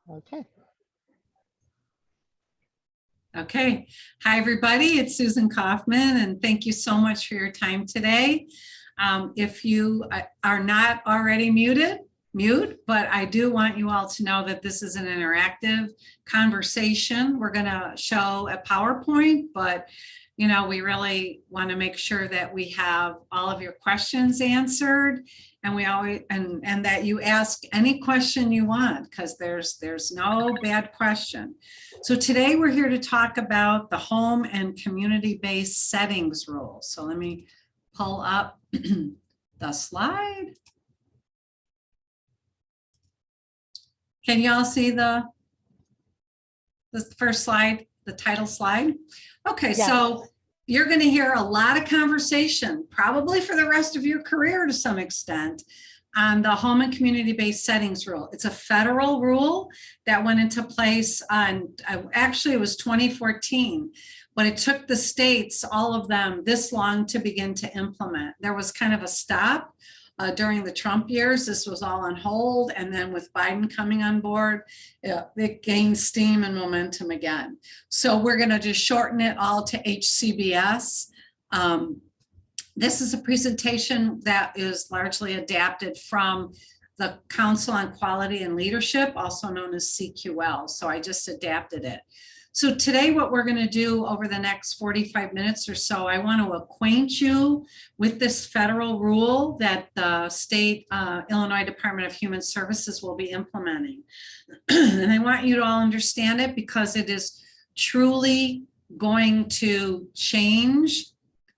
Okay. Okay. Hi, everybody. It's Susan Kaufman, and thank you so much for your time today. If you are not already muted, mute, but I do want you all to know that this is an interactive conversation. We're going to show a PowerPoint, but you know, we really want to make sure that we have all of your questions answered, and we always and that you ask any question you want, because there's no bad question. So today we're here to talk about the home and community-based settings rule. So let me pull up the slide. Can you all see the first slide, the title slide? Okay, yes. So you're going to hear a lot of conversation, probably for the rest of your career to some extent, on the home and community-based settings rule. It's a federal rule that went into place on, actually it was 2014, but it took the states, all of them, this long to begin to implement. There was kind of a stop during the Trump years. This was all on hold, and then with Biden coming on board, it gained steam and momentum again. So we're going to just shorten it all to HCBS. This is a presentation that is largely adapted from the Council on Quality and Leadership, also known as CQL. So I just adapted it. So today what we're going to do over the next 45 minutes or so, I want to acquaint you with this federal rule that the state Illinois Department of Human Services will be implementing. And I want you to all understand it because it is truly going to change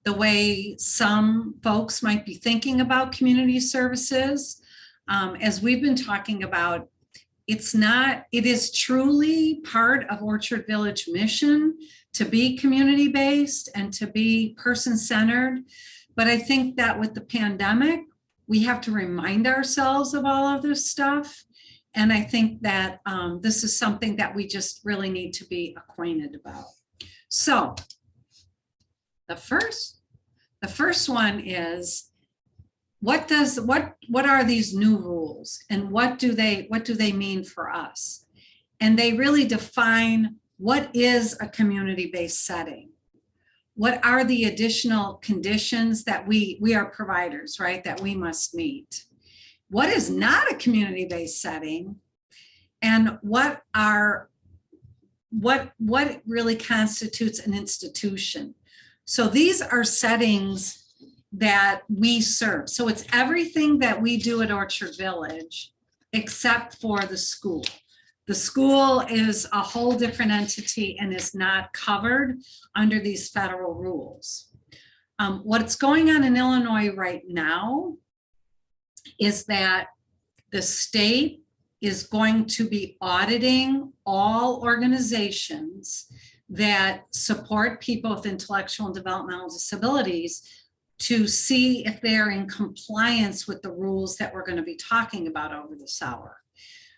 the way some folks might be thinking about community services. As we've been talking about, it is truly part of Orchard Village mission to be community-based and to be person-centered. But I think that with the pandemic, we have to remind ourselves of all of this stuff. And I think that this is something that we just really need to be acquainted about. So the first one is, what are these new rules, and what do they mean for us? And they really define what is a community-based setting. What are the additional conditions that we are providers, right, that we must meet? What is not a community-based setting, and what really constitutes an institution? So these are settings that we serve. So it's everything that we do at Orchard Village except for the school. The school is a whole different entity and is not covered under these federal rules. What's going on in Illinois right now is that the state is going to be auditing all organizations that support people with intellectual and developmental disabilities to see if they're in compliance with the rules that we're going to be talking about over this hour.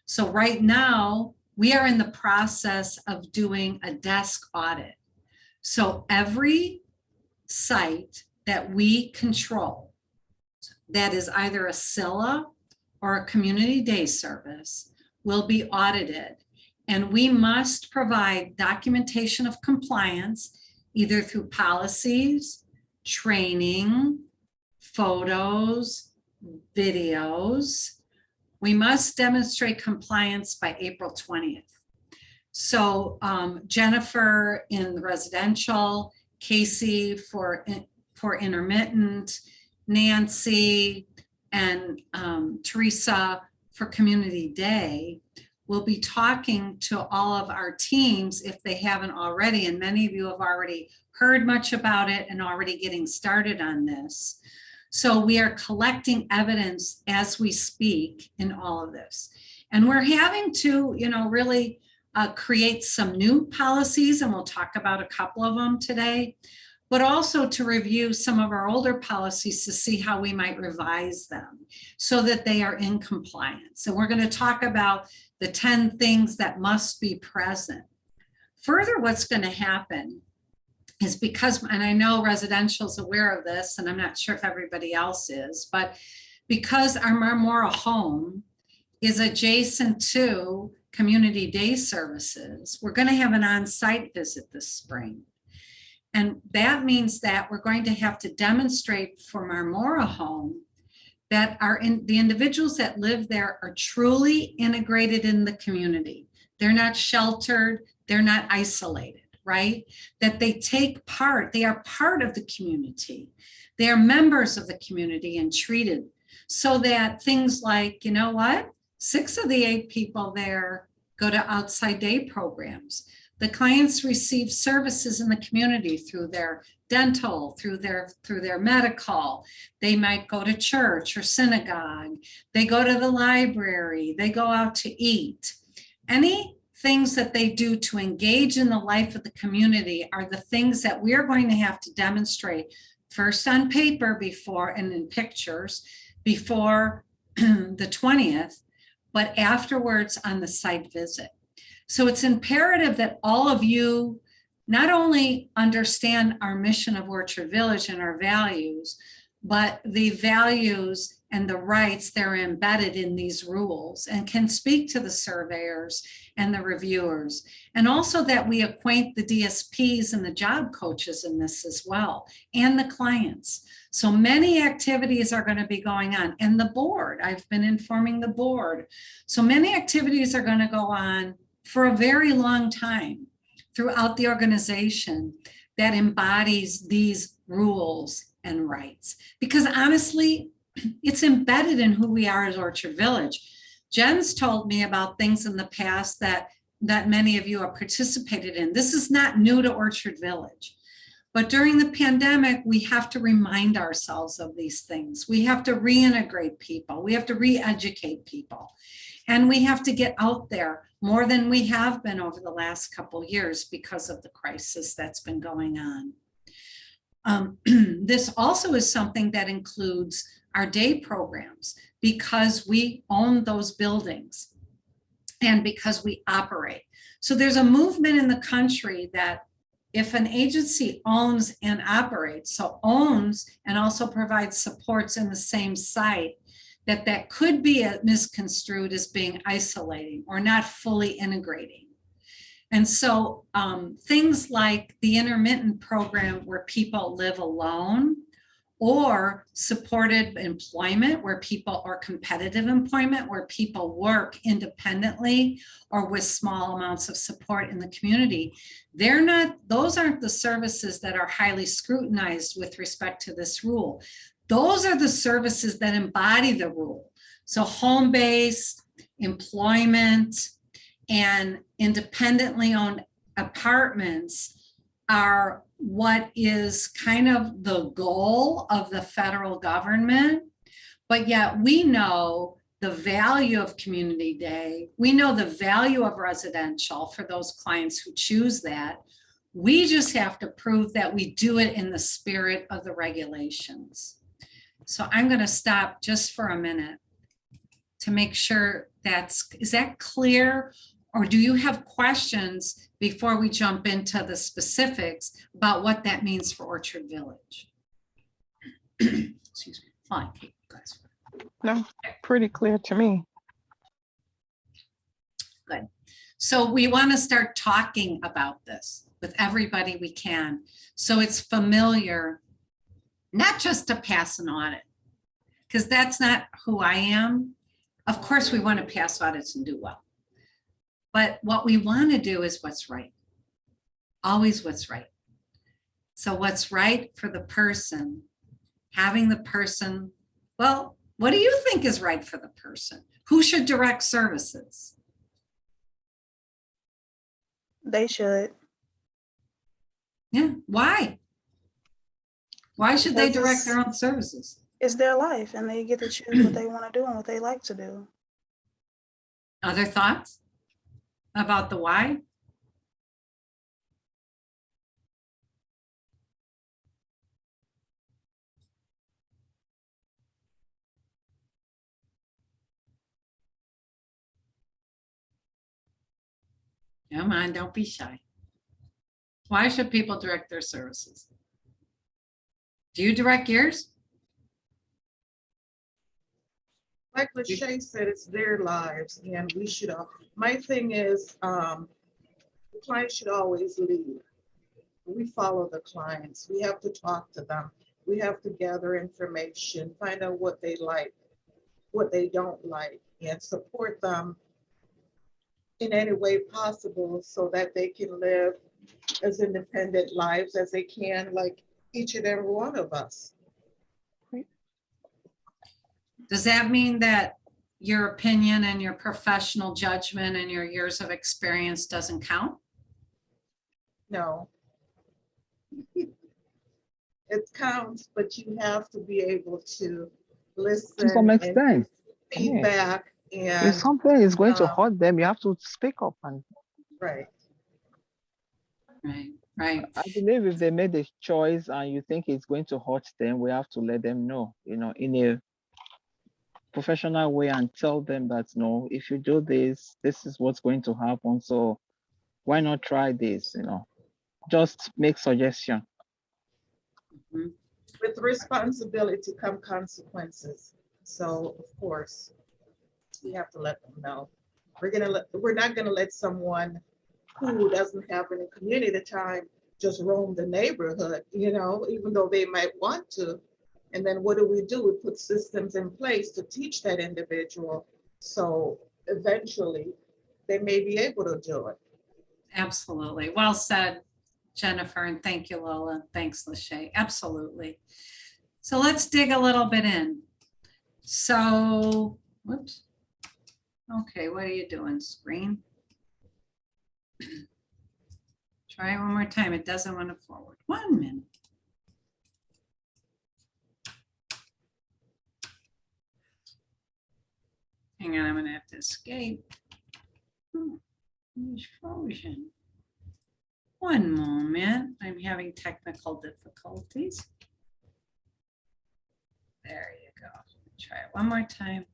So right now, we are in the process of doing a desk audit. So every site that we control that is either a SILA or a community day service will be audited. And we must provide documentation of compliance either through policies, training, photos, videos. We must demonstrate compliance by April 20th. So Jennifer in the residential, Casey for intermittent, Nancy and Teresa for community day will be talking to all of our teams if they haven't already, and many of you have already heard much about it and already getting started on this. So we are collecting evidence as we speak in all of this. And we're having to, really create some new policies, and we'll talk about a couple of them today, but also to review some of our older policies to see how we might revise them so that they are in compliance. And we're going to talk about the 10 things that must be present. Further, what's going to happen is because, and I know residential is aware of this, and I'm not sure if everybody else is, but because our Marmora home is adjacent to community day services, we're going to have an on-site visit this spring. And that means that we're going to have to demonstrate for Marmora Home that the individuals that live there are truly integrated in the community. They're not sheltered, they're not isolated, right? That they take part, they are part of the community. They are members of the community and treated so that things like, you know what? 6 of the 8 people there go to outside day programs. The clients receive services in the community through their dental, through their medical. They might go to church or synagogue. They go to the library. They go out to eat. Any things that they do to engage in the life of the community are the things that we're going to have to demonstrate first on paper before and in pictures before the 20th, but afterwards on the site visit. So it's imperative that all of you not only understand our mission of Orchard Village and our values, but the values and the rights that are embedded in these rules and can speak to the surveyors and the reviewers. And also that we acquaint the DSPs and the job coaches in this as well, and the clients. So many activities are going to be going on, and the board, I've been informing the board. So many activities are going to go on for a very long time throughout the organization that embodies these rules and rights. Because honestly, it's embedded in who we are as Orchard Village. Jen's told me about things in the past that many of you have participated in. This is not new to Orchard Village. But during the pandemic, we have to remind ourselves of these things. We have to reintegrate people. We have to re-educate people. And we have to get out there more than we have been over the last couple of years because of the crisis that's been going on. This also is something that includes our day programs because we own those buildings and because we operate. So there's a movement in the country that if an agency owns and operates, so owns and also provides supports in the same site, that could be misconstrued as being isolating or not fully integrating. And so things like the intermittent program where people live alone, or supported employment where people, or competitive employment where people work independently or with small amounts of support in the community, those aren't the services that are highly scrutinized with respect to this rule. Those are the services that embody the rule. So home-based, employment, and independently owned apartments are what is kind of the goal of the federal government. But yet we know the value of community day. We know the value of residential for those clients who choose that. We just have to prove that we do it in the spirit of the regulations. So I'm going to stop just for a minute to make sure is that clear? Or do you have questions before we jump into the specifics about what that means for Orchard Village? Excuse me. Fine, Kate, guys. No, pretty clear to me. Good. So we want to start talking about this with everybody we can, so it's familiar, not just to pass an audit, because that's not who I am. Of course, we want to pass audits and do well. But what we want to do is what's right. Always what's right. So what's right for the person, having the person, well, what do you think is right for the person? Who should direct services? They should. Yeah, why? Why should they Because direct their own services? It's their life and they get to choose what they want to do and what they like to do. Other thoughts about the why? Come on, don't be shy. Why should people direct their services? Do you direct yours? Like Lachey said, it's their lives and we should, my thing is, the client should always lead. We follow the clients. We have to talk to them. We have to gather information, find out what they like, what they don't like, and support them in any way possible so that they can live as independent lives as they can, like each and every one of us. Does that mean that your opinion and your professional judgment and your years of experience doesn't count? No. It counts, but you have to be able to listen To some and extent. feedback If and, something is going to um, hurt them, you have to speak up. And right. Right, right. I believe if they made a choice and you think it's going to hurt them, we have to let them know, in a professional way and tell them that, no, if you do this, this is what's going to happen. So why not try this, just make suggestion. Mhm. With responsibility come consequences. So of course, we have to let them know. We're not gonna let someone who doesn't have any community time just roam the neighborhood, even though they might want to. And then what do? We put systems in place to teach that individual. So eventually they may be able to do it. Absolutely. Well said, Jennifer, and thank you, Lola. Thanks, Lachey. Absolutely. So let's dig a little bit in. So, whoops. Okay, what are you doing, screen? Try it one more time. It doesn't want to forward. 1 minute. Hang on, I'm going to have to escape. It's frozen. 1 moment. I'm having technical difficulties. There you go. Try it one more time.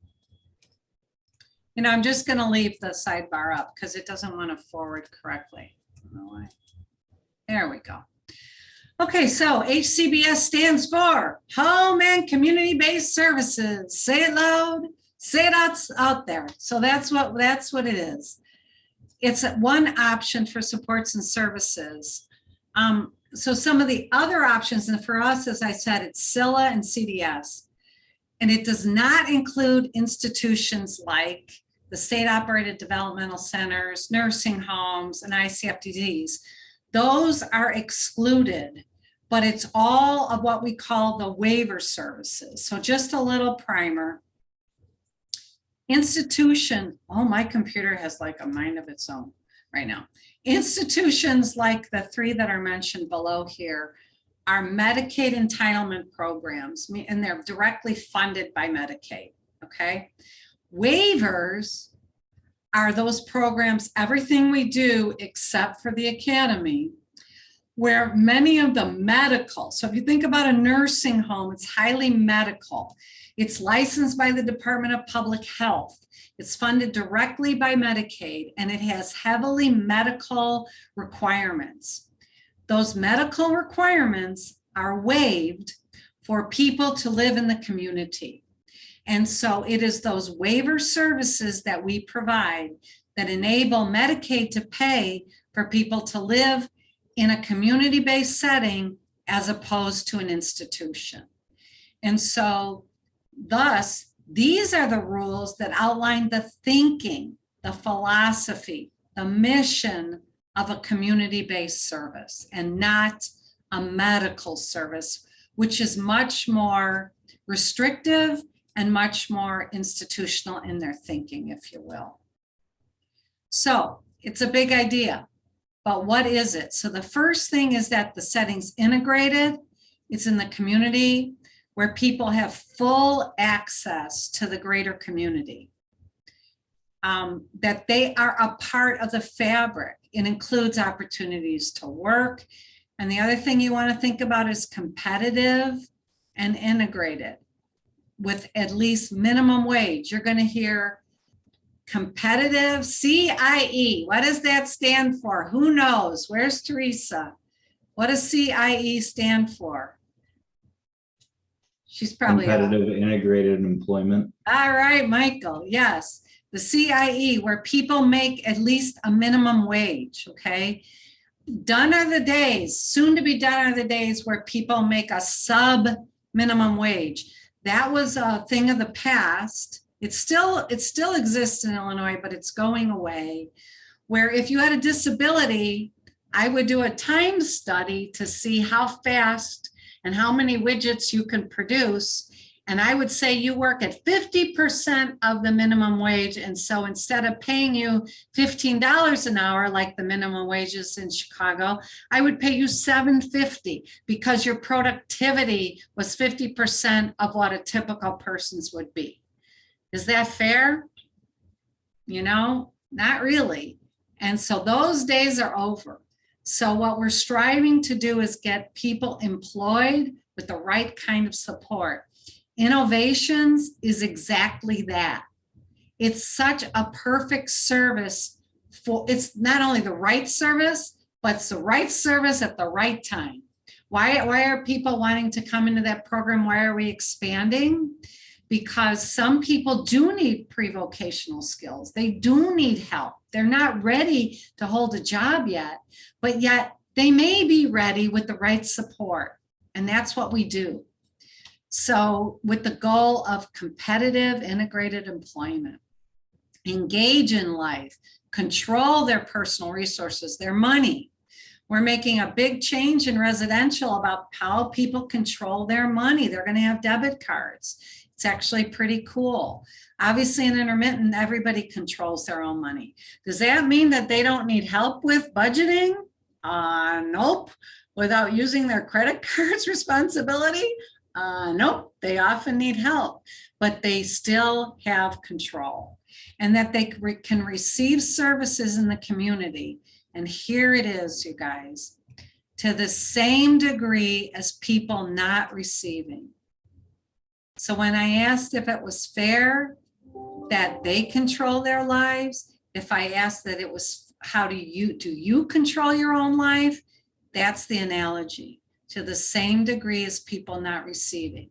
I'm just going to leave the sidebar up because it doesn't want to forward correctly. I don't know why. There we go. Okay, so HCBS stands for Home and Community-Based Services. Say it loud, say it out there. So that's what it is. It's one option for supports and services. So some of the other options, and for us, as I said, it's SILA and CDS. And it does not include institutions like the state-operated developmental centers, nursing homes, and ICFDDs. Those are excluded, but it's all of what we call the waiver services. So just a little primer. Institution, oh, my computer has like a mind of its own right now. Institutions like the three that are mentioned below here are Medicaid entitlement programs, and they're directly funded by Medicaid, okay? Waivers are those programs, everything we do except for the academy, where many of the medical, so if you think about a nursing home, it's highly medical. It's licensed by the Department of Public Health. It's funded directly by Medicaid, and it has heavily medical requirements. Those medical requirements are waived for people to live in the community. And so it is those waiver services that we provide that enable Medicaid to pay for people to live in a community-based setting as opposed to an institution. And so thus, these are the rules that outline the thinking, the philosophy, the mission of a community-based service, and not a medical service, which is much more restrictive and much more institutional in their thinking, if you will. So it's a big idea, but what is it? So the first thing is that the setting's integrated. It's in the community where people have full access to the greater community. That they are a part of the fabric. It includes opportunities to work. And the other thing you want to think about is competitive and integrated with at least minimum wage. You're going to hear competitive CIE. What does that stand for? Who knows? Where's Teresa? What does CIE stand for? She's probably. Competitive integrated employment. All right, Michael, yes. The CIE, where people make at least a minimum wage, okay? Done are the days, soon to be done are the days where people make a sub minimum wage. That was a thing of the past. It still exists in Illinois, but it's going away. Where if you had a disability, I would do a time study to see how fast and how many widgets you can produce. And I would say you work at 50% of the minimum wage. And so instead of paying you $15 an hour, like the minimum wages in Chicago, I would pay you $7.50 because your productivity was 50% of what a typical person's would be. Is that fair? You know, not really. And so those days are over. So what we're striving to do is get people employed with the right kind of support. Innovations is exactly that. It's such a perfect service for, it's not only the right service, but it's the right service at the right time. Why are people wanting to come into that program? Why are we expanding? Because some people do need pre-vocational skills. They do need help. They're not ready to hold a job yet, but yet they may be ready with the right support. And that's what we do. So with the goal of competitive integrated employment, engage in life, control their personal resources, their money. We're making a big change in residential about how people control their money. They're going to have debit cards. It's actually pretty cool. Obviously in intermittent, everybody controls their own money. Does that mean that they don't need help with budgeting? Nope. Without using their credit cards responsibility? Nope, they often need help, but they still have control, and that they can receive services in the community. And here it is, you guys, to the same degree as people not receiving. So when I asked if it was fair that they control their lives, if I asked that it was, how do you control your own life? That's the analogy. To the same degree as people not receiving.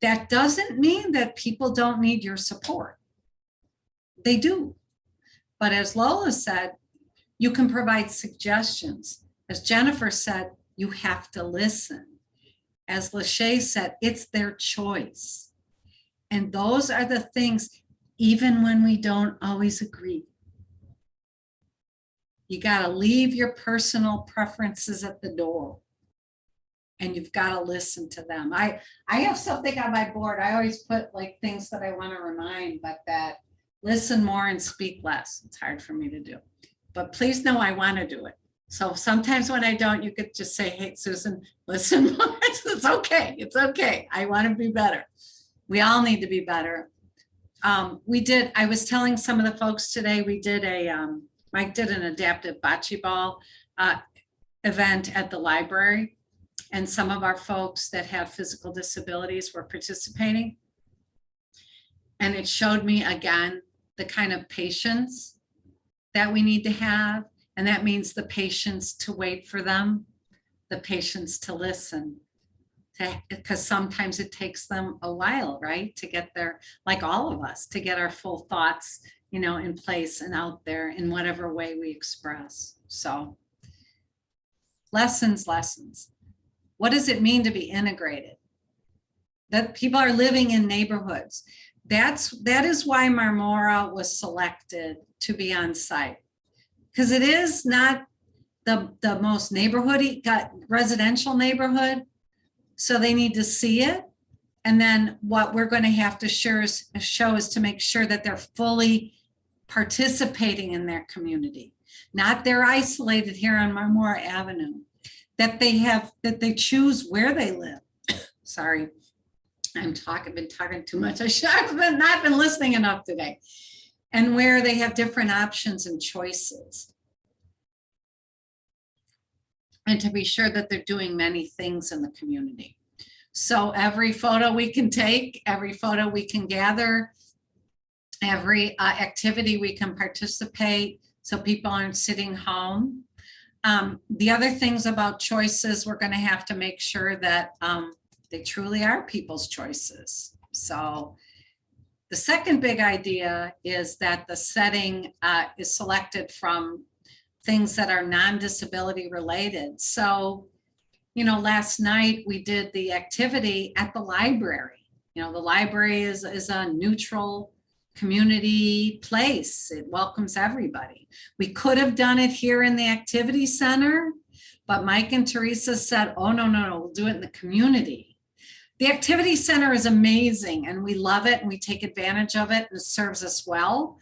That doesn't mean that people don't need your support. They do. But as Lola said, you can provide suggestions. As Jennifer said, you have to listen. As Lachey said, it's their choice. And those are the things, even when we don't always agree. You got to leave your personal preferences at the door, and you've got to listen to them. I have something on my board. I always put like things that I want to remind, but that listen more and speak less. It's hard for me to do, but please know I want to do it. So sometimes when I don't, you could just say, hey, Susan, listen more. It's okay. It's okay. I want to be better. We all need to be better. I was telling some of the folks today, we did Mike did an adaptive bocce ball event at the library, and some of our folks that have physical disabilities were participating. And it showed me again the kind of patience that we need to have. And that means the patience to wait for them, the patience to listen, because sometimes it takes them a while, right? To get their, like all of us, to get our full thoughts, you know, in place and out there in whatever way we express. So lessons. What does it mean to be integrated? That people are living in neighborhoods. That is why Marmora was selected to be on site, because it is not the most neighborhoody, got residential neighborhood. So they need to see it. And then what we're going to have to show is to make sure that they're fully participating in their community, not they're isolated here on Marmora Avenue, that they choose where they live. Sorry, been talking too much. I've not been listening enough today. And where they have different options and choices. And to be sure that they're doing many things in the community. So every photo we can take, every photo we can gather, every activity we can participate, so people aren't sitting home. The other things about choices, we're going to have to make sure that They truly are people's choices. So the second big idea is that the setting is selected from things that are non-disability related. So, you know, last night we did the activity at the library. You know, the library is a neutral community place. It welcomes everybody. We could have done it here in the activity center, but Mike and Teresa said, oh, no, we'll do it in the community. The activity center is amazing and we love it and we take advantage of it and it serves us well.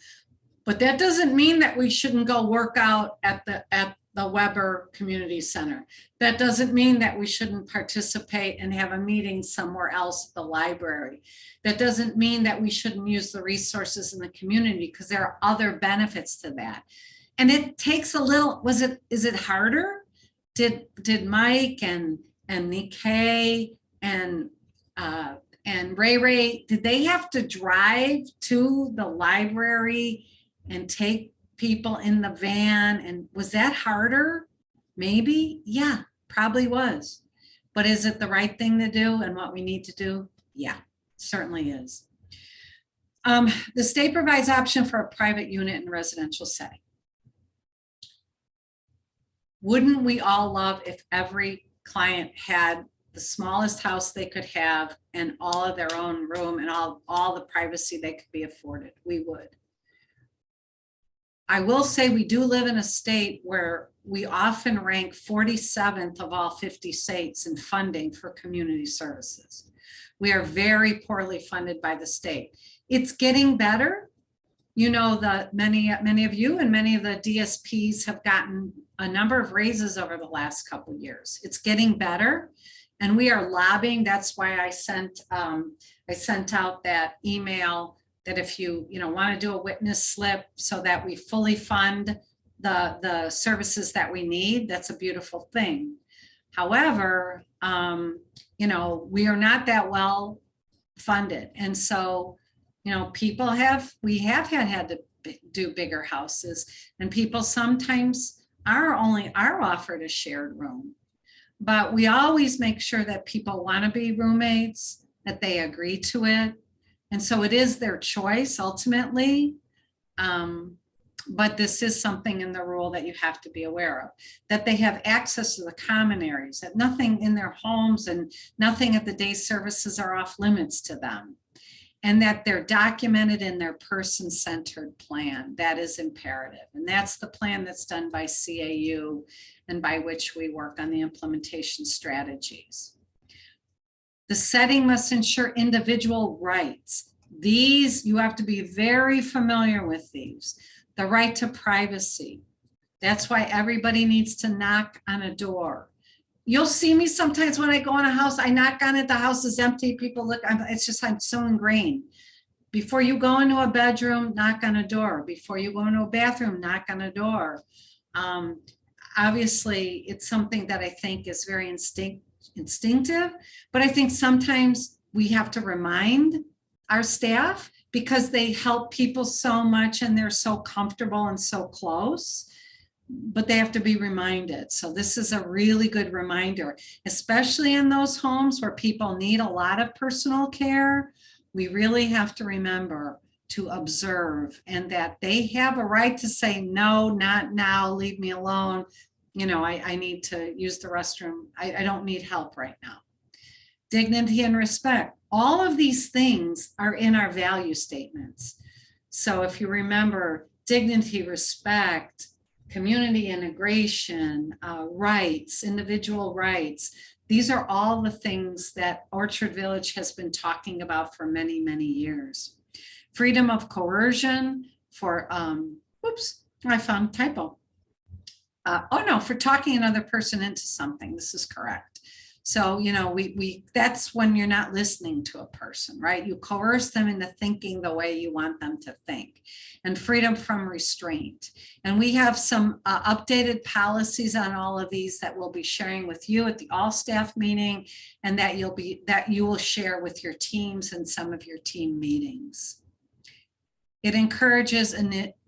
But that doesn't mean that we shouldn't go work out at the Weber Community Center. That doesn't mean that we shouldn't participate and have a meeting somewhere else at the library. That doesn't mean that we shouldn't use the resources in the community, because there are other benefits to that. And it takes a little, is it harder? Did Mike and Nikkei and Ray, did they have to drive to the library and take people in the van? And was that harder? Maybe, yeah, probably was. But is it the right thing to do and what we need to do? Yeah, certainly is. The state provides option for a private unit in residential setting. Wouldn't we all love if every client had the smallest house they could have and all of their own room and all the privacy they could be afforded? We would. I will say we do live in a state where we often rank 47th of all 50 states in funding for community services. We are very poorly funded by the state. It's getting better. You know, many of you and many of the DSPs have gotten a number of raises over the last couple of years. It's getting better. And we are lobbying. That's why I sent out that email that if you want to do a witness slip so that we fully fund the services that we need, that's a beautiful thing. However, we are not that well funded. And so, people we have had to do bigger houses, and people sometimes are offered a shared room. But we always make sure that people want to be roommates, that they agree to it. And so it is their choice ultimately. But this is something in the rule that you have to be aware of, that they have access to the common areas, that nothing in their homes and nothing at the day services are off limits to them, and that they're documented in their person-centered plan. That is imperative. And that's the plan that's done by CAU and by which we work on the implementation strategies. The setting must ensure individual rights. These, you have to be very familiar with these. The right to privacy. That's why everybody needs to knock on a door. You'll see me sometimes when I go in a house, I knock on it, the house is empty, people look, it's just, I'm so ingrained. Before you go into a bedroom, knock on a door. Before you go into a bathroom, knock on a door. Obviously, it's something that I think is very instinctive, but I think sometimes we have to remind our staff because they help people so much and they're so comfortable and so close, but they have to be reminded. So this is a really good reminder, especially in those homes where people need a lot of personal care. We really have to remember to observe, and that they have a right to say, no, not now, leave me alone. I need to use the restroom. I don't need help right now. Dignity and respect. All of these things are in our value statements. So if you remember, dignity, respect, community integration, rights, individual rights, these are all the things that Orchard Village has been talking about for many, many years. Freedom of coercion for, whoops, I found a typo. For talking another person into something. This is correct. So, that's when you're not listening to a person, right? You coerce them into thinking the way you want them to think. And freedom from restraint. And we have some updated policies on all of these that we'll be sharing with you at the all staff meeting, and that you will share with your teams and some of your team meetings. It encourages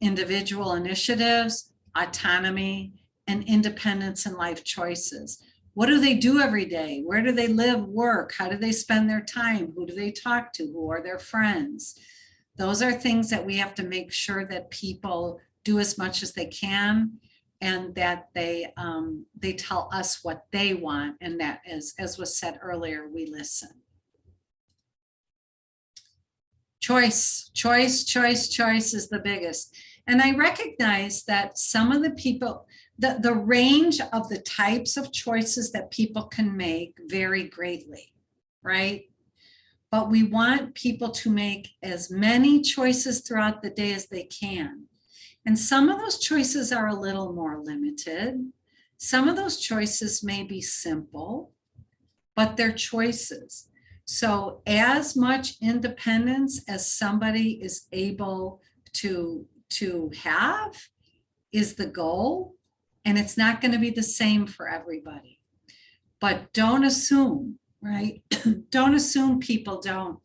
individual initiatives, autonomy, and independence in life choices. What do they do every day? Where do they live, work? How do they spend their time? Who do they talk to? Who are their friends? Those are things that we have to make sure that people do as much as they can, and that they tell us what they want, and that, as was said earlier, we listen. Choice is the biggest. And I recognize that some of the people, the range of the types of choices that people can make vary greatly, right? But we want people to make as many choices throughout the day as they can. And some of those choices are a little more limited. Some of those choices may be simple, but they're choices. So as much independence as somebody is able to have is the goal, and it's not going to be the same for everybody. But don't assume, right? Don't assume people don't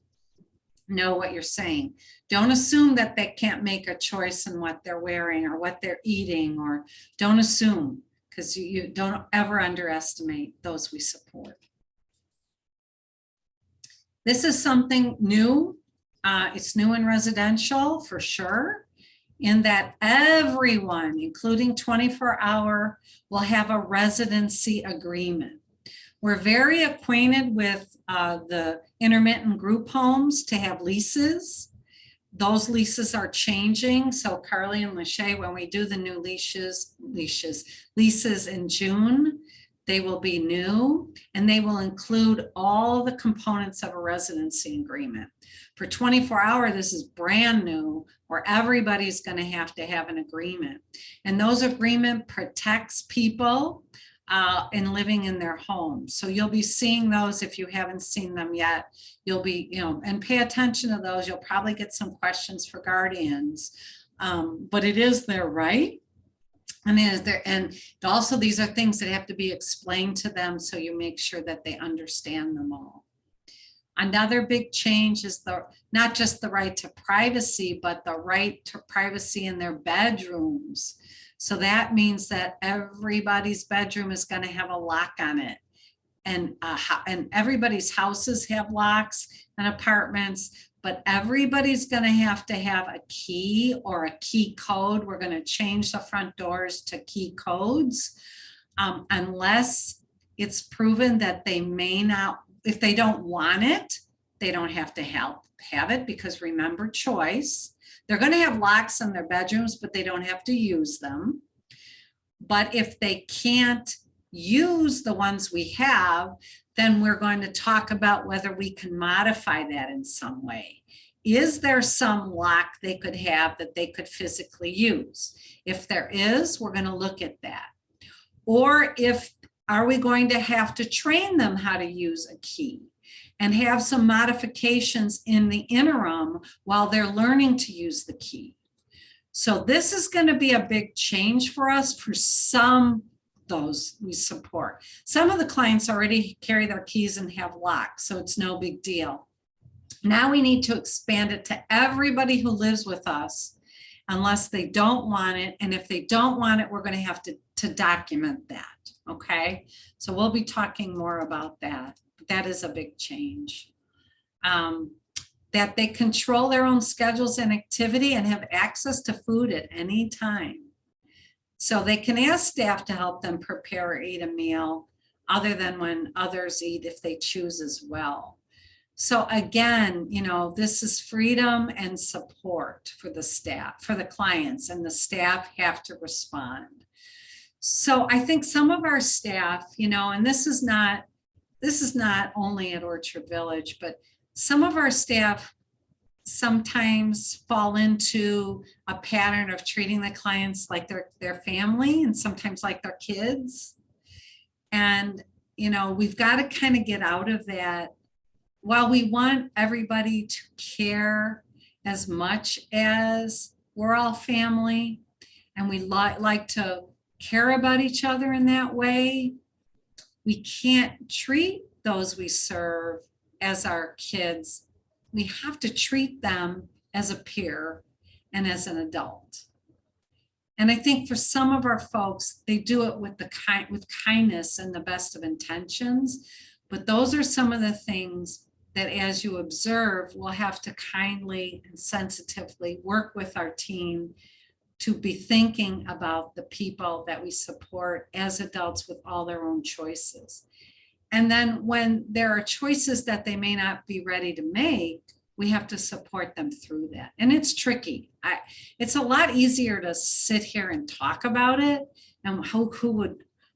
know what you're saying. Don't assume that they can't make a choice in what they're wearing or what they're eating, or don't assume, because you don't ever underestimate those we support. This is something new. It's new in residential for sure, in that everyone, including 24-hour, will have a residency agreement. We're very acquainted with the intermittent group homes to have leases. Those leases are changing. So Carly and Lachey, when we do the new leases in June, they will be new, and they will include all the components of a residency agreement. For 24-hour, this is brand new, where everybody's going to have an agreement. And those agreement protects people in living in their homes. So you'll be seeing those if you haven't seen them yet. You'll be, and pay attention to those. You'll probably get some questions for guardians, but it is their right. And also these are things that have to be explained to them, so you make sure that they understand them all. Another big change is not just the right to privacy, but the right to privacy in their bedrooms. So that means that everybody's bedroom is going to have a lock on it. And everybody's houses have locks and apartments, but everybody's going to have a key or a key code. We're going to change the front doors to key codes, unless it's proven that they may not, if they don't want it, they don't have to have it, because remember, choice. They're going to have locks in their bedrooms, but they don't have to use them. But if they can't use the ones we have, then we're going to talk about whether we can modify that in some way. Is there some lock they could have that they could physically use? If there is, we're going to look at that. Or are we going to have to train them how to use a key and have some modifications in the interim while they're learning to use the key? So this is going to be a big change for us. For some, those we support. Some of the clients already carry their keys and have locks, so it's no big deal. Now we need to expand it to everybody who lives with us, unless they don't want it. And if they don't want it, we're going to have to document that. Okay, so we'll be talking more about that. But that is a big change. That they control their own schedules and activity and have access to food at any time. So they can ask staff to help them prepare or eat a meal other than when others eat, if they choose as well. So again, this is freedom and support for the staff, for the clients, and the staff have to respond. So I think some of our staff, and this is not only at Orchard Village, but some of our staff sometimes fall into a pattern of treating the clients like their family, and sometimes like their kids. And, we've got to kind of get out of that. While we want everybody to care as much as we're all family, and we like to care about each other in that way, we can't treat those we serve as our kids. We have to treat them as a peer and as an adult. And I think for some of our folks, they do it with with kindness and the best of intentions. But those are some of the things that, as you observe, we'll have to kindly and sensitively work with our team to be thinking about the people that we support as adults with all their own choices. And then when there are choices that they may not be ready to make, we have to support them through that. And it's tricky. It's a lot easier to sit here and talk about it and who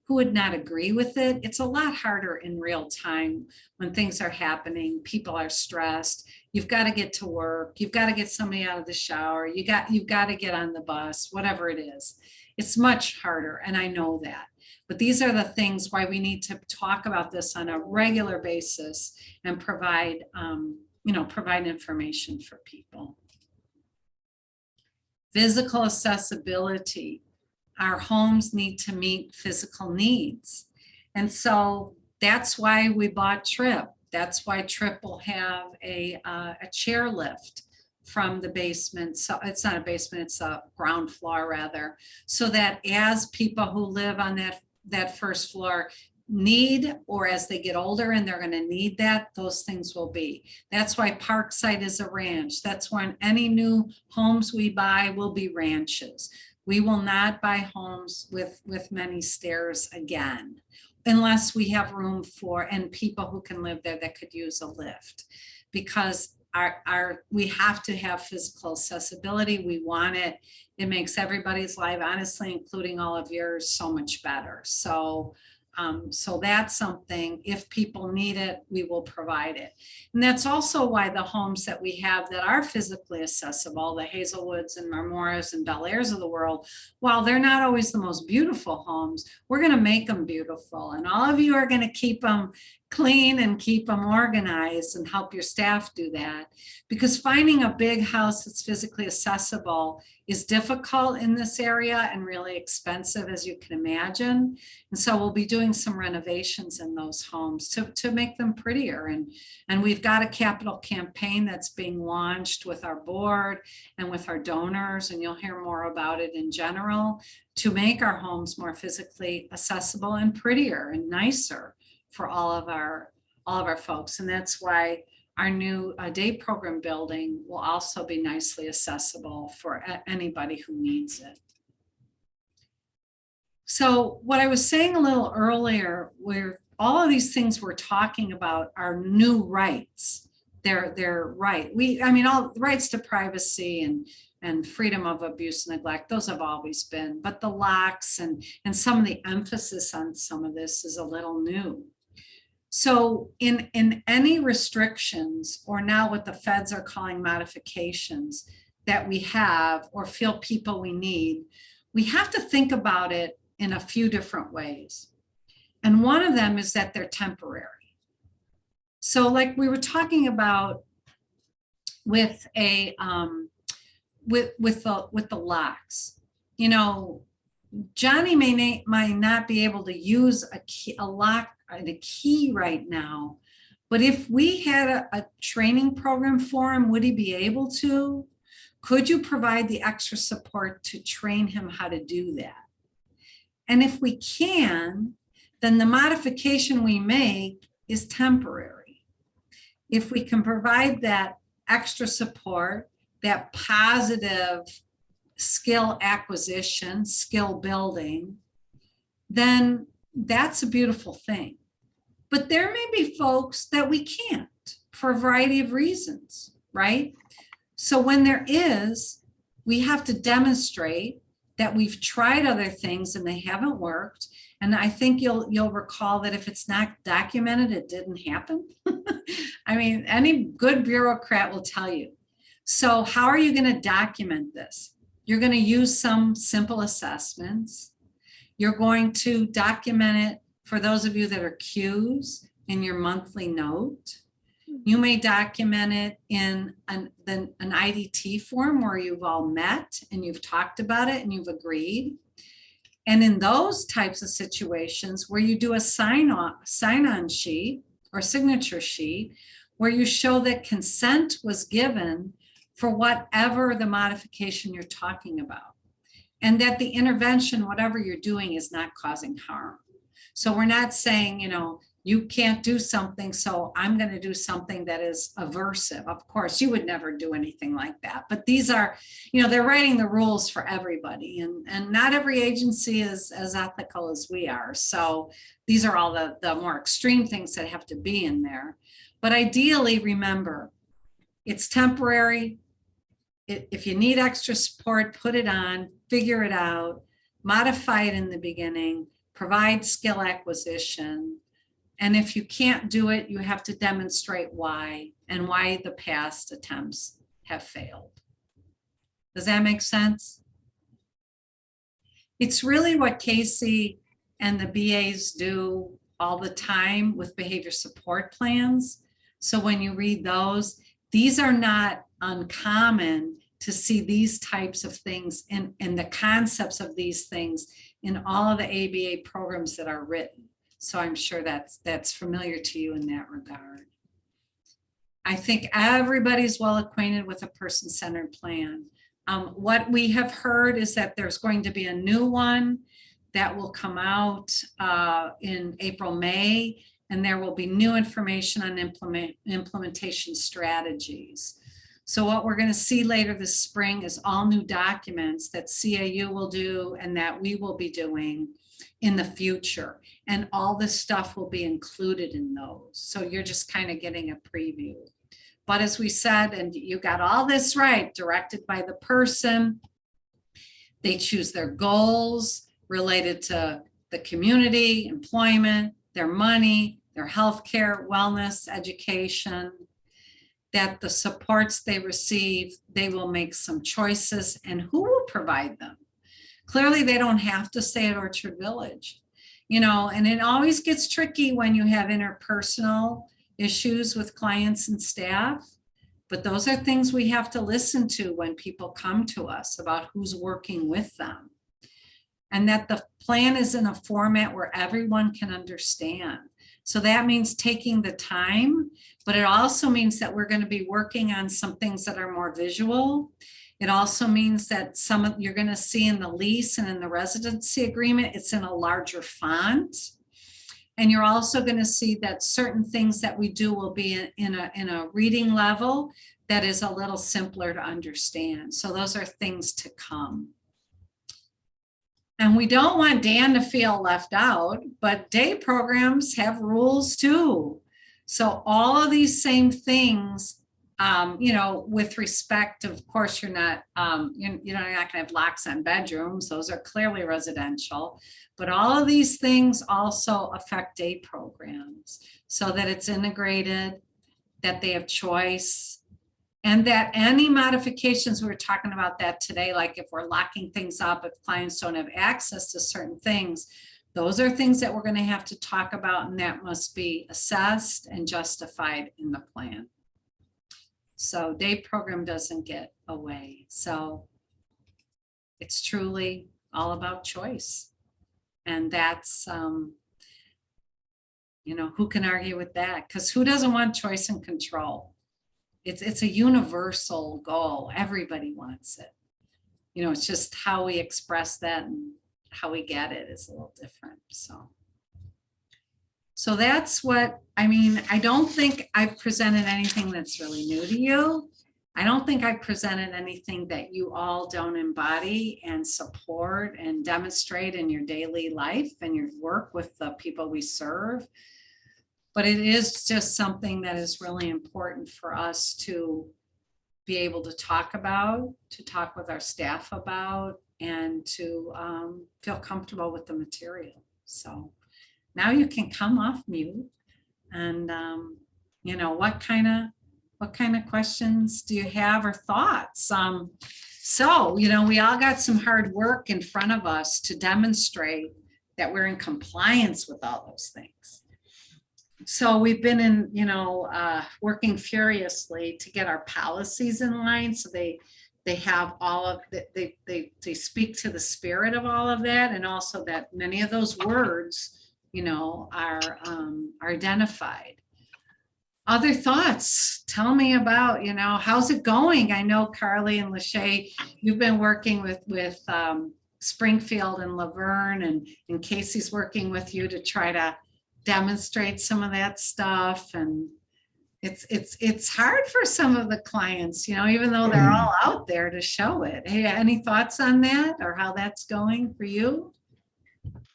would not agree with it. It's a lot harder in real time when things are happening, people are stressed, you've got to get to work, you've got to get somebody out of the shower, you've got to get on the bus, whatever it is. It's much harder, and I know that. But these are the things why we need to talk about this on a regular basis and provide information for people. Physical accessibility. Our homes need to meet physical needs. And so that's why we bought Trip. That's why Trip will have a chair lift from the basement. So it's not a basement, it's a ground floor rather. So that as people who live on that first floor need, or as they get older and they're going to need that, those things will be. That's why Parkside is a ranch. That's when any new homes we buy will be ranches. We will not buy homes with many stairs again, unless we have room for, and people who can live there that could use a lift, because we have to have physical accessibility. We want it. It makes everybody's life, honestly, including all of yours, so much better. So that's something, if people need it, we will provide it. And that's also why the homes that we have that are physically accessible, the Hazelwoods and Marmoras and Bel Airs of the world, while they're not always the most beautiful homes, we're going to make them beautiful. And all of you are going to keep them clean and keep them organized and help your staff do that. Because finding a big house that's physically accessible is difficult in this area and really expensive, as you can imagine. And so we'll be doing some renovations in those homes to make them prettier. And we've got a capital campaign that's being launched with our board and with our donors, and you'll hear more about it in general, to make our homes more physically accessible and prettier and nicer for all of our folks. And that's why our new day program building will also be nicely accessible for anybody who needs it. So what I was saying a little earlier, where all of these things we're talking about are new rights. They're right. All rights to privacy and freedom of abuse and neglect, those have always been, but the locks and some of the emphasis on some of this is a little new. So in any restrictions, or now what the feds are calling modifications that we have or feel people we need, we have to think about it in a few different ways. And one of them is that they're temporary. So like we were talking about with with the locks, Johnny might not be able to use a lock and a key right now, but if we had a training program for him, would he be able to? Could you provide the extra support to train him how to do that? And if we can, then the modification we make is temporary. If we can provide that extra support, that positive skill acquisition, skill building, then that's a beautiful thing. But there may be folks that we can't for a variety of reasons, right? So when there is, we have to demonstrate that we've tried other things and they haven't worked. And I think you'll recall that if it's not documented, it didn't happen. I mean, any good bureaucrat will tell you. So how are you going to document this? You're going to use some simple assessments. You're going to document it for those of you that are cues in your monthly note. You may document it in an IDT form where you've all met and you've talked about it and you've agreed. And in those types of situations where you do a sign-on sheet or signature sheet, where you show that consent was given for whatever the modification you're talking about. and that the intervention, whatever you're doing, is not causing harm. So we're not saying, you can't do something, so I'm going to do something that is aversive. Of course, you would never do anything like that. But these are, they're writing the rules for everybody. And not every agency is as ethical as we are. So these are all the more extreme things that have to be in there. But ideally, remember, it's temporary. If you need extra support, put it on, figure it out, modify it in the beginning, provide skill acquisition. And if you can't do it, you have to demonstrate why and why the past attempts have failed. Does that make sense? It's really what Casey and the BAs do all the time with behavior support plans. So when you read those, these are not uncommon to see these types of things and the concepts of these things in all of the ABA programs that are written. So I'm sure that's familiar to you in that regard. I think everybody's well acquainted with a person-centered plan. What we have heard is that there's going to be a new one that will come out in April, May, and there will be new information on implementation strategies. So what we're going to see later this spring is all new documents that CAU will do and that we will be doing in the future. And all this stuff will be included in those. So you're just kind of getting a preview. But as we said, and you got all this right, directed by the person, they choose their goals related to the community, employment, their money, their healthcare, wellness, education, that the supports they receive, they will make some choices, and who will provide them? Clearly, they don't have to stay at Orchard Village, and it always gets tricky when you have interpersonal issues with clients and staff. But those are things we have to listen to when people come to us about who's working with them. And that the plan is in a format where everyone can understand. So that means taking the time, but it also means that we're going to be working on some things that are more visual. It also means that some of you're going to see in the lease and in the residency agreement, it's in a larger font. And you're also going to see that certain things that we do will be in a reading level that is a little simpler to understand. So those are things to come. And we don't want Dan to feel left out, but day programs have rules too. So all of these same things, with respect, of course, you're not going to have locks on bedrooms. Those are clearly residential. But all of these things also affect day programs so that it's integrated, that they have choice, and that any modifications, we were talking about that today, like if we're locking things up, if clients don't have access to certain things, those are things that we're going to have to talk about, and that must be assessed and justified in the plan. So day program doesn't get away. So it's truly all about choice. And that's, who can argue with that? Because who doesn't want choice and control? It's a universal goal. Everybody wants it. It's just how we express that and how we get it is a little different. So that's what, I don't think I've presented anything that's really new to you. I don't think I've presented anything that you all don't embody and support and demonstrate in your daily life and your work with the people we serve. But it is just something that is really important for us to be able to talk about, to talk with our staff about, and to feel comfortable with the material. So now you can come off mute and, what kind of questions do you have or thoughts? So, we all got some hard work in front of us to demonstrate that we're in compliance with all those things. So we've been working furiously to get our policies in line. So they have all of that, they speak to the spirit of all of that. And also that many of those words, are identified. Other thoughts? Tell me about, how's it going? I know Carly and Lachey, you've been working with Springfield and Laverne, and Casey's working with you to try to demonstrate some of that stuff. And it's hard for some of the clients, you know, even though they're all out there to show it. Hey, any thoughts on that or how that's going for you?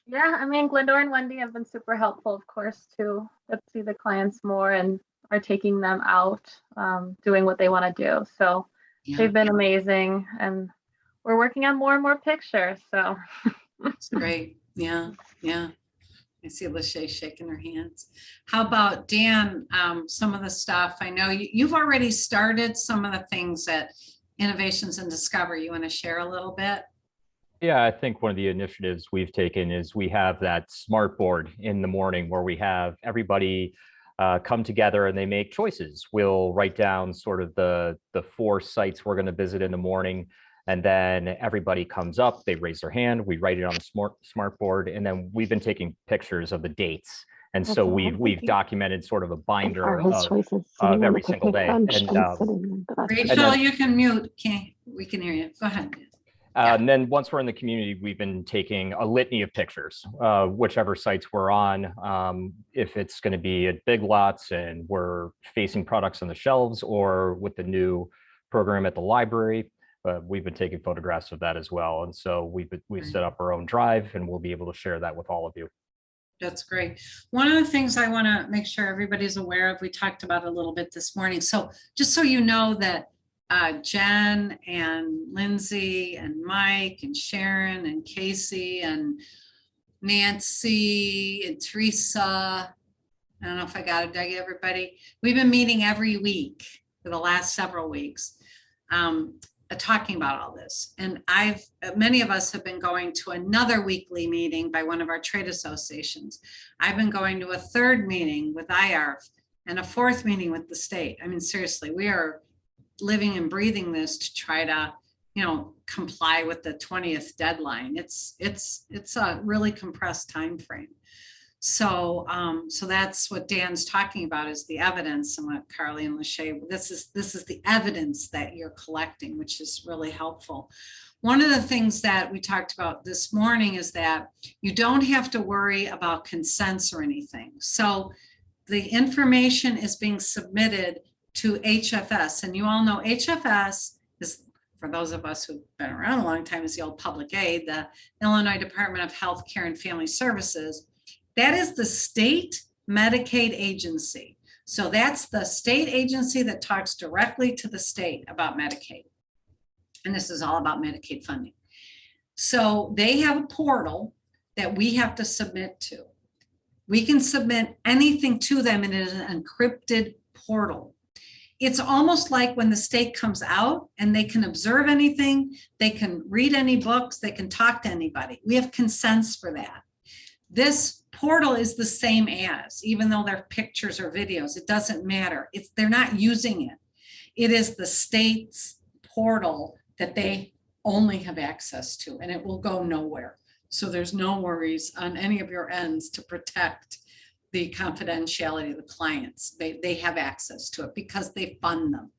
Yeah, I mean, Glendora and Wendy have been super helpful, of course, to get to see the clients more and are taking them out, doing what they want to do. So Yeah, they've been amazing, and we're working on more and more pictures. So it's great. Yeah, yeah. I see Lachey shaking her hands. How about Dan? Some of the stuff I know you've already started some of the things at Innovations and Discovery. You want to share a little bit? Yeah, I think one of the initiatives we've taken is we have that smart board in the morning where we have everybody come together and they make choices. We'll write down sort of the 4 sites we're going to visit in the morning. And then everybody comes up, they raise their hand, we write it on the smart board, and then we've been taking pictures of the dates. And so we've documented sort of a binder of every single day. And Rachel, you can mute. Okay, we can hear you. Go ahead. And then once we're in the community, we've been taking a litany of pictures, whichever sites we're on, if it's going to be at Big Lots and we're facing products on the shelves, or with the new program at the library. We've been taking photographs of that as well. And so we've set up our own drive, and we'll be able to share that with all of you. That's great. One of the things I want to make sure everybody's aware of, we talked about it a little bit this morning. So just so you know that Jen and Lindsay and Mike and Sharon and Casey and Nancy and Teresa, I don't know if I got it, did I get everybody? We've been meeting every week for the last several weeks. Talking about all this. And many of us have been going to another weekly meeting by one of our trade associations. I've been going to a 3rd meeting with IARF and a 4th meeting with the state. I mean, seriously, we are living and breathing this to try to, you know, comply with the 20th deadline. It's a really compressed time frame. So that's what Dan's talking about, is the evidence, and what Carly and Lachey, this is the evidence that you're collecting, which is really helpful. One of the things that we talked about this morning is that you don't have to worry about consents or anything. So the information is being submitted to HFS, and you all know HFS is, for those of us who've been around a long time, is the old public aid, the Illinois Department of Health Care and Family Services. That is the state Medicaid agency. So that's the state agency that talks directly to the state about Medicaid. And this is all about Medicaid funding. So they have a portal that we have to submit to. We can submit anything to them, and it is an encrypted portal. It's almost like when the state comes out and they can observe anything, they can read any books, they can talk to anybody. We have consents for that. This portal is the same as, even though they're pictures or videos, it doesn't matter. They're not using it. It is the state's portal that they only have access to, and it will go nowhere. So there's no worries on any of your ends to protect the confidentiality of the clients. They have access to it because they fund them.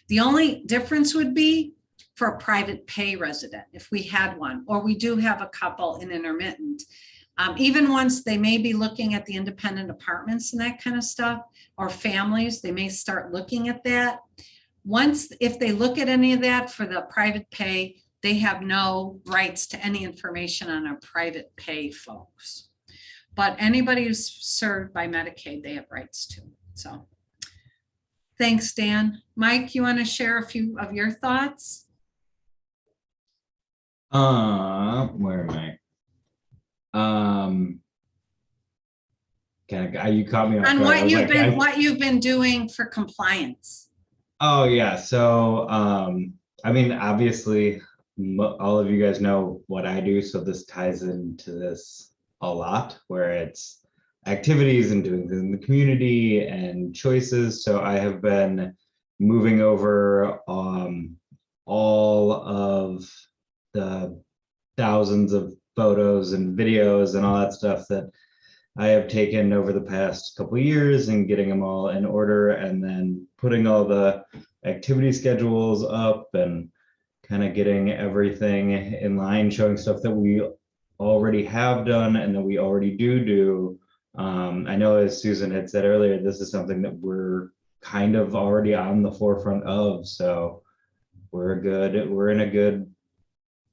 The only difference would be for a private pay resident, if we had one, or we do have a couple in intermittent. Even once they may be looking at the independent apartments and that kind of stuff, or families, they may start looking at that. Once, if they look at any of that for the private pay, they have no rights to any information on our private pay folks. But anybody who's served by Medicaid, they have rights to. So thanks, Dan. Mike, you want to share a few of your thoughts? Where am I? You caught me off On guard. what you've been doing for compliance. Oh yeah, so I mean, obviously all of you guys know what I do, so this ties into this a lot, where it's activities and doing things in the community and choices. So I have been moving over all of the thousands of photos and videos and all that stuff that I have taken over the past couple of years, and getting them all in order, and then putting all the activity schedules up and kind of getting everything in line, showing stuff that we already have done and that we already do. I know, as Susan had said earlier, this is something that we're kind of already on the forefront of, so we're in a good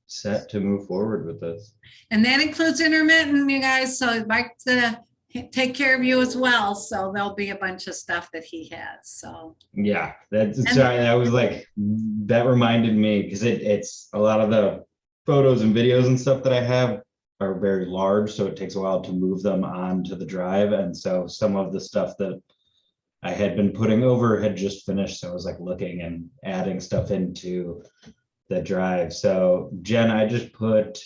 set to move forward with this. And that includes intermittent, you guys, so Mike's gonna take care of you as well, so there'll be a bunch of stuff that he has, so. Yeah, sorry, I was like, that reminded me, because it's a lot of the photos and videos and stuff that I have are very large, so it takes a while to move them onto the drive, and so some of the stuff that I had been putting over had just finished, so I was like looking and adding stuff into the drive. So Jen, I just put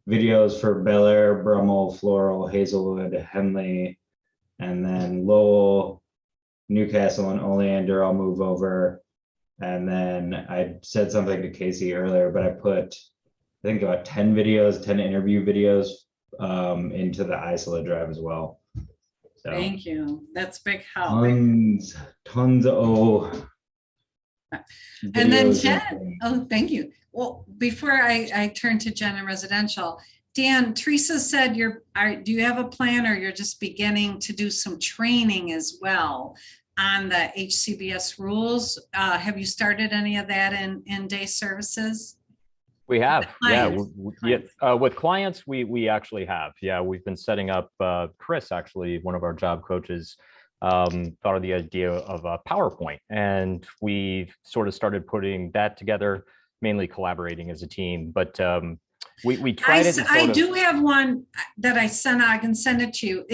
videos for Bel Air, Brummel, Floral, Hazelwood, Henley, and then Lowell, Newcastle, and Oleander. I'll move over. And then I said something to Casey earlier, but I put, I think, about 10 videos, 10 interview videos into the Isola drive as well. So Thank you, that's big help. tons of And then videos Jen, oh, thank you. Well, before I turn to Jen and residential, Dan, Teresa said do you have a plan, or you're just beginning to do some training as well on the HCBS rules? Have you started any of that in day services? We have, yeah, Clients. with clients, we actually have, yeah, we've been setting up, Chris, actually, one of our job coaches, thought of the idea of a PowerPoint, and we've sort of started putting that together, mainly collaborating as a team, but we tried it. I do have one that I sent, I can send it to you.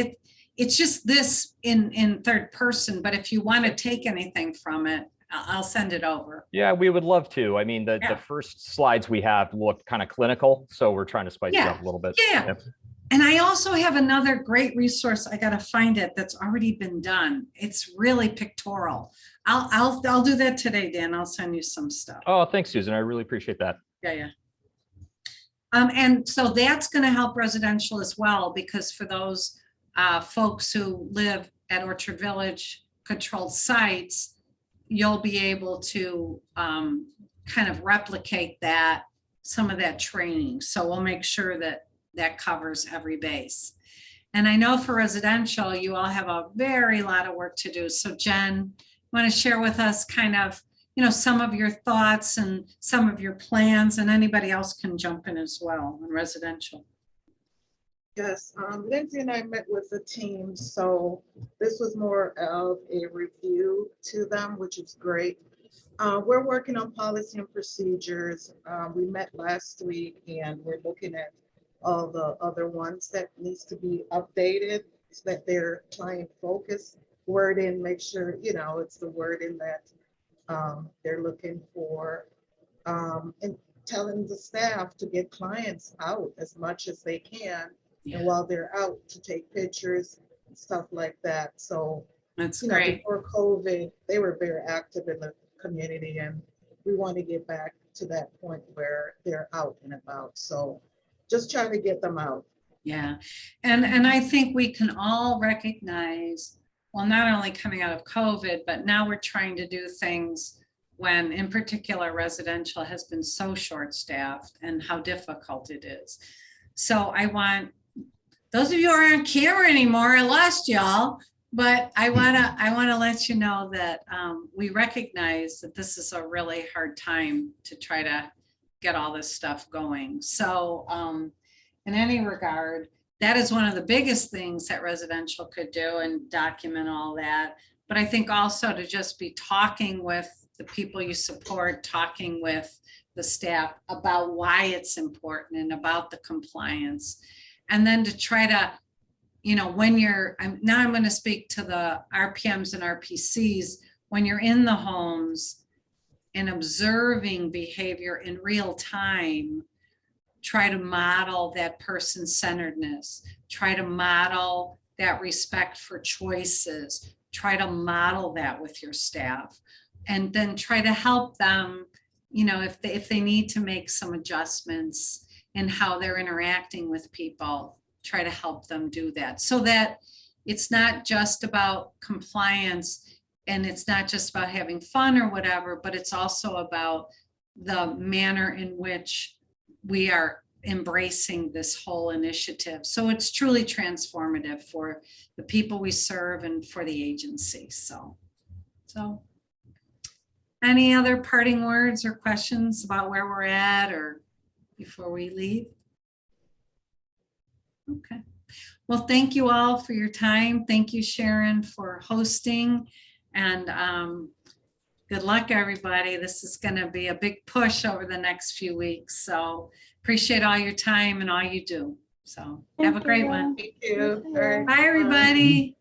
It's just this in third person, but if you want to take anything from it, I'll send it over. Yeah, we would love to. I mean, the first slides we have look kind of clinical, so we're trying to spice it up a little bit. Yeah. Yep. And I also have another great resource. I got to find it. That's already been done. It's really pictorial. I'll do that today, Dan. I'll send you some stuff. Oh, thanks, Susan. I really appreciate that. Yeah. And so that's going to help residential as well, because for those folks who live at Orchard Village controlled sites, you'll be able to kind of replicate some of that training. So we'll make sure that covers every base. And I know for residential, you all have a very lot of work to do. So Jen, want to share with us kind of, some of your thoughts and some of your plans, and anybody else can jump in as well on residential. Yes, Lindsay and I met with the team, so this was more of a review to them, which is great. We're working on policy and procedures. We met last week, and we're looking at all the other ones that needs to be updated so that they're client focused. Wording, make sure, it's the wording that they're looking for, and telling the staff to get clients out as much as they can. Yeah. And while they're out, to take pictures and stuff like that. So, That's great. before COVID, they were very active in the community, and we want to get back to that point where they're out and about. So just trying to get them out. Yeah. And I think we can all recognize, well, not only coming out of COVID, but now we're trying to do things when, in particular, residential has been so short-staffed, and how difficult it is. So I want those of you who aren't on camera anymore, I lost y'all, but I wanna let you know that we recognize that this is a really hard time to try to get all this stuff going. So in any regard, that is one of the biggest things that residential could do, and document all that. But I think also to just be talking with the people you support, talking with the staff about why it's important and about the compliance. And then to try to, when I'm going to speak to the RPMs and RPCs, when you're in the homes and observing behavior in real time, try to model that person-centeredness, try to model that respect for choices, try to model that with your staff, and then try to help them, if they need to make some adjustments in how they're interacting with people, try to help them do that, so that it's not just about compliance, and it's not just about having fun or whatever, but it's also about the manner in which we are embracing this whole initiative. So it's truly transformative for the people we serve and for the agency. So any other parting words or questions about where we're at or before we leave? Okay. Well, thank you all for your time. Thank you, Sharon, for hosting, and good luck, everybody. This is going to be a big push over the next few weeks. So appreciate all your time and all you do. So have a Thank great you. one. Thank you. All right. Bye, everybody.